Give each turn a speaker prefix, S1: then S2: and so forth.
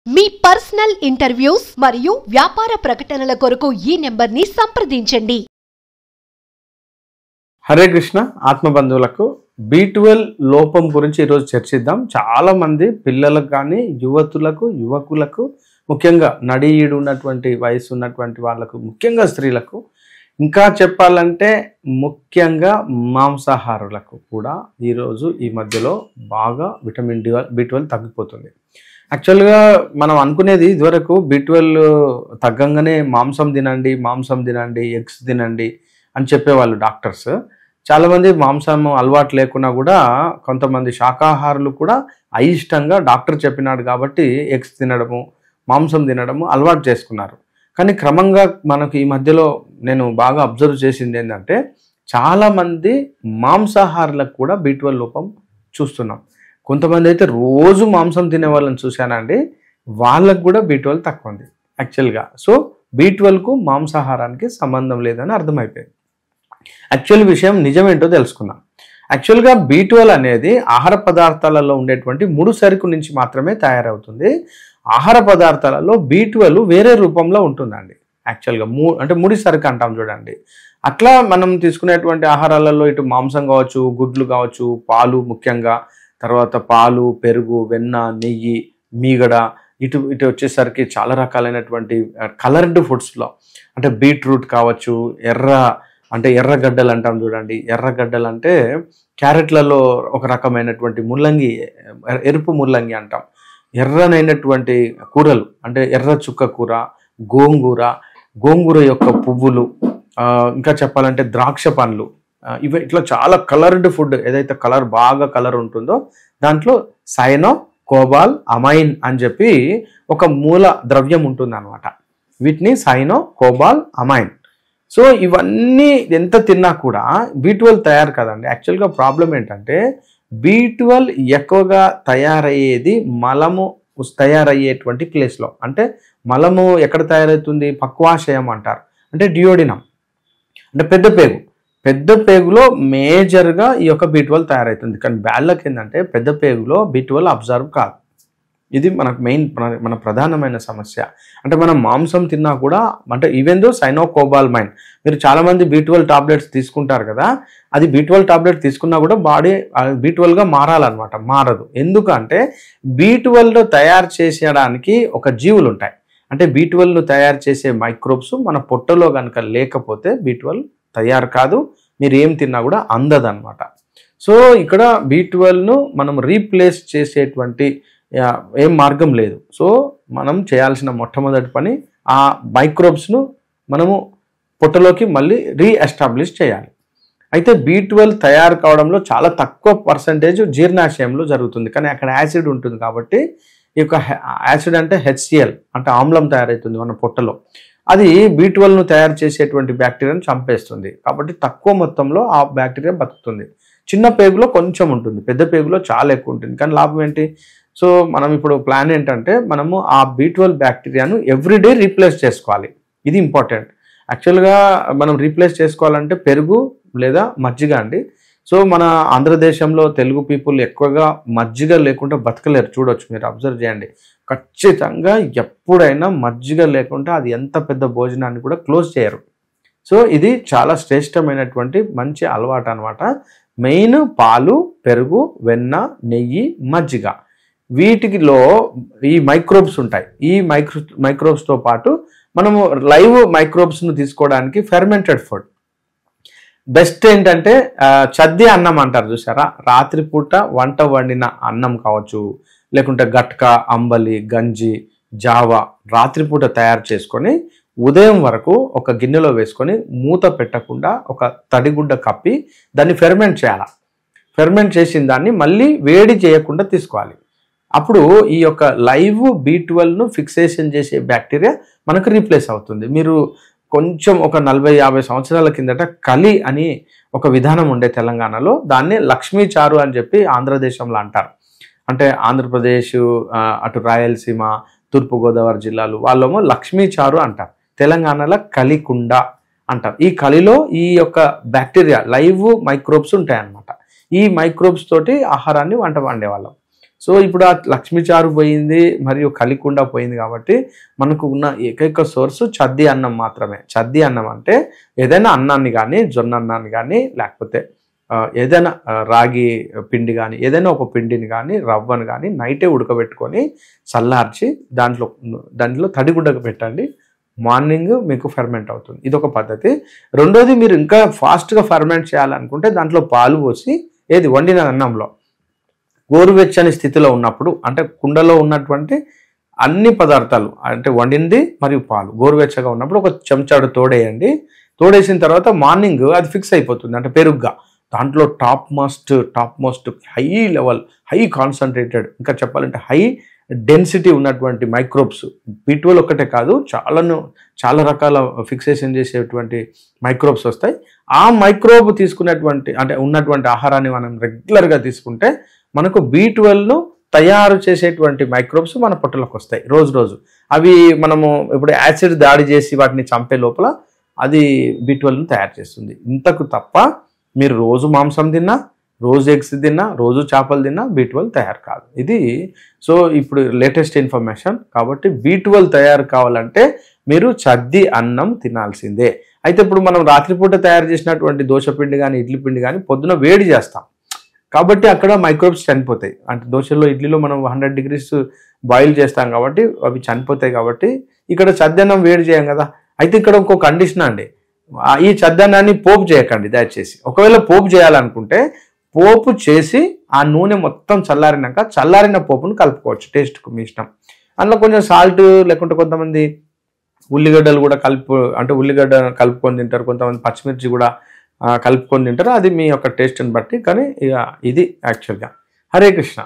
S1: మీ personal interviews మరియు వ్యాపార ప్రకటనల కొరకు ఈ నెంబర్ని సంప్రదించండి.
S2: హరే కృష్ణ ఆత్మబంధువులకు B12 లోపం గురించి ఈరోజు చర్చిద్దాం. చాలా మంది పిల్లలకు కానీ యువకులకు ముఖ్యంగా నడిఈడు ఉన్నటువంటి వయసు ఉన్నటువంటి వాళ్ళకు, ముఖ్యంగా స్త్రీలకు, ఇంకా చెప్పాలంటే ముఖ్యంగా మాంసాహారులకు కూడా ఈరోజు ఈ మధ్యలో బాగా విటమిన్ B12 తగ్గిపోతుంది. యాక్చువల్గా మనం అనుకునేది ఇదివరకు B12 తగ్గంగానే మాంసం తినండి, ఎగ్స్ తినండి అని చెప్పేవాళ్ళు డాక్టర్స్. చాలామంది మాంసం అలవాటు లేకున్నా కూడా కొంతమంది శాకాహారులు కూడా అయిష్టంగా డాక్టర్ చెప్పినాడు కాబట్టి ఎగ్స్ తినడము, మాంసం తినడము అలవాటు చేసుకున్నారు. కానీ క్రమంగా మనకు ఈ మధ్యలో నేను బాగా అబ్జర్వ్ చేసింది ఏంటంటే, చాలామంది మాంసాహారులకు కూడా B12 లోపం చూస్తున్నాం. కొంతమంది అయితే రోజు మాంసం తినే వాళ్ళని చూశానండి, వాళ్ళకు కూడా B12 తక్కువ ఉంది యాక్చువల్గా. సో B12కు మాంసాహారానికి సంబంధం లేదని అర్థమైపోయింది. యాక్చువల్ విషయం నిజమేంటో తెలుసుకుందాం. యాక్చువల్గా B12 అనేది ఆహార పదార్థాలలో ఉండేటువంటి ముడి సరుకు నుంచి మాత్రమే తయారవుతుంది. ఆహార పదార్థాలలో B12 వేరే రూపంలో ఉంటుందండి. యాక్చువల్గా అంటే ముడి సరుకు అంటాం చూడండి. అట్లా మనం తీసుకునేటువంటి ఆహారాలలో ఇటు మాంసం కావచ్చు, గుడ్లు కావచ్చు, పాలు, ముఖ్యంగా తర్వాత పాలు, పెరుగు, వెన్న, నెయ్యి, మీగడ, ఇటు వచ్చేసరికి చాలా రకాలైనటువంటి కలర్డ్ ఫుడ్స్లో అంటే బీట్రూట్ కావచ్చు, ఎర్రగడ్డలు అంటాం చూడండి. ఎర్రగడ్డలు అంటే క్యారెట్లలో ఒక రకమైనటువంటి ముల్లంగి, ఎరుపు ముల్లంగి అంటాం. ఎర్రనైనటువంటి కూరలు అంటే ఎర్ర చుక్క కూర, గోంగూర యొక్క పువ్వులు, ఇంకా చెప్పాలంటే ద్రాక్ష పండ్లు, ఇవి ఇట్లా చాలా కలర్డ్ ఫుడ్. ఏదైతే బాగా కలర్ ఉంటుందో దాంట్లో సైనోకోబాలమైన్ అని చెప్పి ఒక మూల ద్రవ్యం ఉంటుంది అనమాట. వీటిని సైనోకోబాలమైన్. సో ఇవన్నీ ఎంత తిన్నా కూడా B12 తయారు కదండి. యాక్చువల్గా ప్రాబ్లం ఏంటంటే, B12 ఎక్కువగా తయారయ్యేది మలము తయారయ్యేటువంటి ప్లేస్లో. అంటే మలము ఎక్కడ తయారవుతుంది? పక్వాశయం అంటారు, అంటే డియోడినం, అంటే పెద్ద పేగులో మేజర్గా ఈ యొక్క B12 తయారవుతుంది. కానీ బ్యాళ్ళకి ఏంటంటే పెద్ద పేగులో B12 అబ్జర్వ్ కాదు. ఇది మనకు మన ప్రధానమైన సమస్య. అంటే మనం మాంసం తిన్నా కూడా, అంటే ఈవెన్ దో సైనోకోబాలమైన్, మీరు చాలామంది B12 టాబ్లెట్స్ తీసుకుంటారు కదా, అది B12 టాబ్లెట్ తీసుకున్నా కూడా బాడీ B12గా మారాలన్నమాట. మారదు. ఎందుకంటే B12 తయారు చేసేయడానికి ఒక జీవులు ఉంటాయి. అంటే B12ను తయారు చేసే మైక్రోబ్స్ మన పొట్టలో కనుక లేకపోతే B12 తయారు కాదు, మీరు ఏం తిన్నా కూడా అందదన్నమాట. సో ఇక్కడ B12ను మనం రీప్లేస్ చేసేటువంటి ఏం మార్గం లేదు. సో మనం చేయాల్సిన మొట్టమొదటి పని ఆ మైక్రోబ్స్ను మనము పొట్టలోకి మళ్ళీ రీఎస్టాబ్లిష్ చేయాలి. అయితే B12 తయారు కావడంలో చాలా తక్కువ పర్సంటేజ్ జీర్ణాశయంలో జరుగుతుంది. కానీ అక్కడ యాసిడ్ ఉంటుంది కాబట్టి, ఈ యొక్క యాసిడ్ అంటే HCl, అంటే ఆమ్లం తయారవుతుంది మన పొట్టలో. అది B12ను తయారు చేసేటువంటి బ్యాక్టీరియాను చంపేస్తుంది. కాబట్టి తక్కువ మొత్తంలో ఆ బ్యాక్టీరియా బతుకుతుంది. చిన్న పేగులో కొంచెం ఉంటుంది, పెద్ద పేగులో చాలా ఎక్కువ ఉంటుంది. కానీ లాభం ఏంటి? సో మనం ఇప్పుడు ప్లాన్ ఏంటంటే, మనము ఆ B12 బ్యాక్టీరియాను ఎవ్రీడే రీప్లేస్ చేసుకోవాలి. ఇది ఇంపార్టెంట్. యాక్చువల్గా మనం రీప్లేస్ చేసుకోవాలంటే పెరుగు లేదా మజ్జిగ అండి. సో మన ఆంధ్రదేశంలో తెలుగు పీపుల్ ఎక్కువగా మజ్జిగ లేకుండా బతకలేరు. చూడొచ్చు, మీరు అబ్జర్వ్ చేయండి. ఖచ్చితంగా ఎప్పుడైనా మజ్జిగ లేకుండా అది ఎంత పెద్ద భోజనాన్ని కూడా క్లోజ్ చేయరు. సో ఇది చాలా శ్రేష్టమైనటువంటి మంచి అలవాటు అనమాట. మెయిన్ పాలు, పెరుగు, వెన్న, నెయ్యి, మజ్జిగ, వీటిలో ఈ మైక్రోబ్స్ ఉంటాయి. ఈ మైక్రోబ్స్తో పాటు మనము లైవ్ మైక్రోబ్స్ను తీసుకోవడానికి ఫెర్మెంటెడ్ ఫుడ్ బెస్ట్. ఏంటంటే చద్ది అన్నం అంటారు చూసారా, రాత్రిపూట వంట వండిన అన్నం కావచ్చు, లేకుంటే గట్క, అంబలి, గంజి, జావా రాత్రిపూట తయారు చేసుకొని ఉదయం వరకు ఒక గిన్నెలో వేసుకొని మూత పెట్టకుండా ఒక తడిగుడ్డ కప్పి దాన్ని ఫెర్మెంట్ చేయాలి. ఫెర్మెంట్ చేసిన దాన్ని మళ్ళీ వేడి చేయకుండా తీసుకోవాలి. అప్పుడు ఈ యొక్క లైవ్ B12ను ఫిక్సేషన్ చేసే బ్యాక్టీరియా మనకు రీప్లేస్ అవుతుంది. మీరు కొంచెం ఒక 40-50 సంవత్సరాల కిందట కలి అని ఒక విధానం ఉండే తెలంగాణలో, దాన్ని లక్ష్మీ చారు అని చెప్పి ఆంధ్రదేశంలో అంటారు. అంటే ఆంధ్రప్రదేశ్, అటు రాయలసీమ, తూర్పుగోదావరి జిల్లాలు వాళ్ళేమో లక్ష్మీ చారు అంటారు. తెలంగాణలో కలికుండ అంటారు. ఈ కలిలో ఈ యొక్క బ్యాక్టీరియా లైవ్ మైక్రోబ్స్ ఉంటాయన్నమాట. ఈ మైక్రోబ్స్ తోటి ఆహారాన్ని వండేవాళ్ళం. సో ఇప్పుడు ఆ లక్ష్మీ చారు పోయింది మరియు కలికుండా పోయింది కాబట్టి మనకు ఉన్న ఏకైక సోర్స్ చద్ది అన్నం మాత్రమే. చద్ది అన్నం అంటే ఏదైనా అన్నాన్ని కానీ, జొన్న అన్నాన్ని కానీ, లేకపోతే ఏదైనా రాగి పిండి కానీ, ఏదైనా ఒక పిండిని కానీ, రవ్వను కానీ నైటే ఉడకబెట్టుకొని చల్లార్చి దాంట్లో తడిగుడ్డకు పెట్టండి. మార్నింగ్ మీకు ఫెర్మెంట్ అవుతుంది. ఇదొక పద్ధతి. రెండోది, మీరు ఇంకా ఫాస్ట్గా ఫెర్మెంట్ చేయాలనుకుంటే దాంట్లో పాలు పోసి వండిన అన్నంలో గోరువెచ్చని స్థితిలో ఉన్నప్పుడు, అంటే కుండలో ఉన్నటువంటి అన్ని పదార్థాలు, అంటే వండింది మరియు పాలు గోరువెచ్చగా ఉన్నప్పుడు ఒక చెంచాడు తోడేయండి. తోడేసిన తర్వాత మార్నింగ్ అది ఫిక్స్ అయిపోతుంది, అంటే పెరుగుగా. దాంట్లో top most high level, high concentrated, ఇంకా చెప్పాలంటే హై డెన్సిటీ ఉన్నటువంటి మైక్రోబ్స్, B12 ఒక్కటే కాదు, చాలా రకాల ఫిక్సేషన్ చేసేటువంటి మైక్రోబ్స్ వస్తాయి. ఆ మైక్రోబ్ ఉన్నటువంటి ఆహారాన్ని మనం రెగ్యులర్గా తీసుకుంటే మనకు B12ను తయారు చేసేటువంటి మైక్రోబ్స్ మన పొట్టలోకి వస్తాయి రోజు. అవి మనము ఇప్పుడు యాసిడ్ దాడి చేసి వాటిని చంపే లోపల అది B12ను తయారు చేస్తుంది. ఇంతకు తప్ప మీరు రోజు మాంసం తిన్నా, రోజు ఎగ్స్ తిన్నా, రోజు చేపలు తిన్నా B12 తయారు కాదు. ఇది సో ఇప్పుడు లేటెస్ట్ ఇన్ఫర్మేషన్. కాబట్టి B12 తయారు కావాలంటే మీరు చద్ది అన్నం తినాల్సిందే. అయితే ఇప్పుడు మనం రాత్రిపూట తయారు చేసినటువంటి దోశ పిండి కానీ, ఇడ్లీ పిండి కానీ పొద్దున వేడి చేస్తాం కాబట్టి అక్కడ మైక్రోబ్స్ చనిపోతాయి. అంటే దోశలో, ఇడ్లీలో మనం 100 degrees బాయిల్ చేస్తాం కాబట్టి అవి చనిపోతాయి. కాబట్టి ఇక్కడ చద్దన్నం వేడి చేయం కదా. అయితే ఇక్కడ ఇంకో కండిషన్ అండి, ఈ చద్దన్నాన్ని పోపు చేయకండి దయచేసి. ఒకవేళ పోపు చేయాలనుకుంటే పోపు చేసి ఆ నూనె మొత్తం చల్లారినాక చల్లారిన పోపును కలుపుకోవచ్చు, టేస్ట్కు మీ ఇష్టం. అందులో కొంచెం సాల్ట్, లేకుంటే కొంతమంది ఉల్లిగడ్డలు కూడా ఉల్లిగడ్డ కలుపుకొని తింటారు, కొంతమంది పచ్చిమిర్చి కూడా కలుపుకొని తింటారు. అది మీ యొక్క టేస్ట్ని బట్టి. కానీ ఇక ఇది యాక్చువల్గా. హరే కృష్ణ.